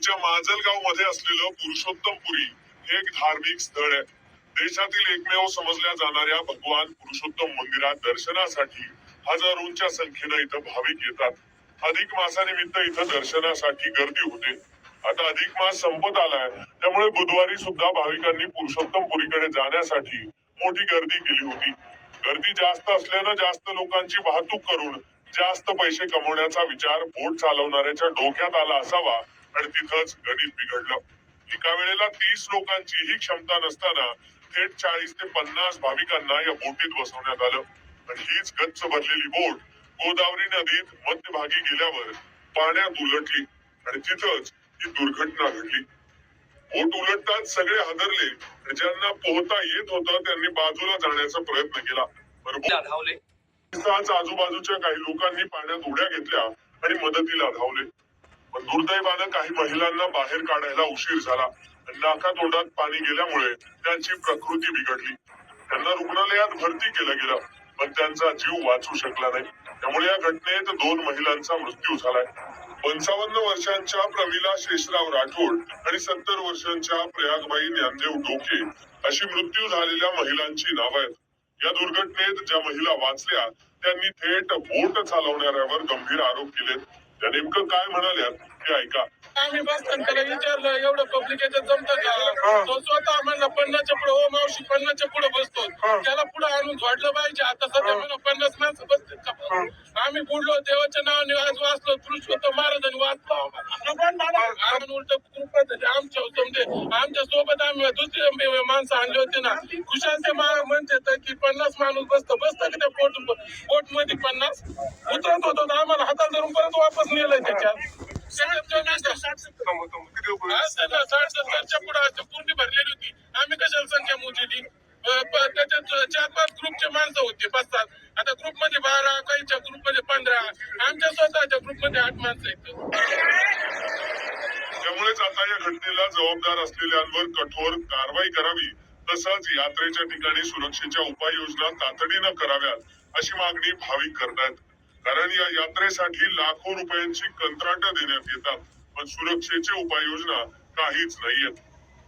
सांगलीच्या माजलगाव मध्ये असलेलं पुरुषोत्तमपुरी हे एक धार्मिक स्थळ आहे. देशातील एकमेव समजल्या जाणाऱ्या भगवान पुरुषोत्तम मंदिरात दर्शनासाठी हजारोंच्या संख्येनं इथं भाविक येतात. अधिक मासानिमित्त इथं दर्शनासाठी गर्दी होते. आता अधिक मास संपत आलाय, त्यामुळे बुधवारी सुद्धा भाविकांनी पुरुषोत्तमपुरीकडे जाण्यासाठी मोठी गर्दी केली होती. गर्दी जास्त असल्यानं जास्त लोकांची वाहतूक करून जास्त पैसे कमवण्याचा विचार बोट चालवणाऱ्याच्या डोक्यात आला असावा आणि तिथंच गणित बिघडलं. एका वेळेला 30 लोकांची ही क्षमता नसताना थेट 40 ते 50 भाविकांना या बोटीत बसवण्यात आलं आणि हीच गच्च भरलेली बोट गोदावरी नदीत मध्यभागी गेल्यावर पाण्यात उलटली आणि तिथंच ही दुर्घटना घडली. बोट उलटताच सगळे हादरले. ज्यांना पोहता येत होतं त्यांनी बाजूला जाण्याचा प्रयत्न केला. बरोबर आजूबाजूच्या काही लोकांनी पाण्यात उड्या घेतल्या आणि मदतीला धावले. पण दुर्दैवानं काही महिलांना बाहेर काढायला उशीर झाला. नाकातोंडात पाणी गेल्यामुळे त्यांची प्रकृती बिघडली. त्यांना रुग्णालयात भरती केलं गेलं, पण त्यांचा जीव वाचू शकला नाही. त्यामुळे या घटनेत 2 महिलांचा मृत्यू झालाय. 55 वर्षांच्या प्रमिला शेषराव राठोड आणि 70 वर्षांच्या प्रयागबाई ज्ञानदेव डोके अशी मृत्यू झालेल्या महिलांची नावं आहेत. या दुर्घटनेत ज्या महिला वाचल्या त्यांनी थेट बोट चालवणाऱ्यावर गंभीर आरोप केलेत. त्या नेमकं काय म्हणाल्यात हे ऐका. आम्ही बसताना त्याला विचारलं एवढं पब्लिक याच्यात जमतं का? तो स्वतः म्हणला 50च्या पुढे, हो मावशी 50च्या पुढे बसतो. त्याला पुढे आणून झोडलं पाहिजे. आता सध्या मला 50 माणसं बसतात का? आम्ही बुडलो, देवाच्या नावाने आज वाचलो, पुरुषोत्तम महाराजांनी वाचलो. उलट कृपा आमच्या समजे आमच्या सोबत आम्ही दुसरे माणसं आणले होते ना. खुशाल ते म्हणते की 50 माणूस बसतं की त्या बोट मध्ये 50 उतरत होतो. आम्हाला हातात धरून परत वापस नेलंय त्याच्यात. पूर्ण भरलेली होती. आम्ही कशाला संख्या मोजली? त्याच्यात 4-5 ग्रुपचे माणसं होते, 5-7. आता ग्रुप मध्ये 12, काहीच्या ग्रुप मध्ये 15, आमच्या स्वतःच्या ग्रुप मध्ये 8 माणसं आहेत. त्यामुळेच आता या घटनेला जबाबदार असलेल्यांवर कठोर कारवाई करावी, तसंच यात्रेच्या ठिकाणी सुरक्षेच्या उपाययोजना तातडीनं कराव्यात अशी मागणी भाविक करतायत. कारण या यात्रेसाठी लाखो रुपयांची कंत्राटं देण्यात येतात, पण सुरक्षेची उपाययोजना काहीच नाहीयेत.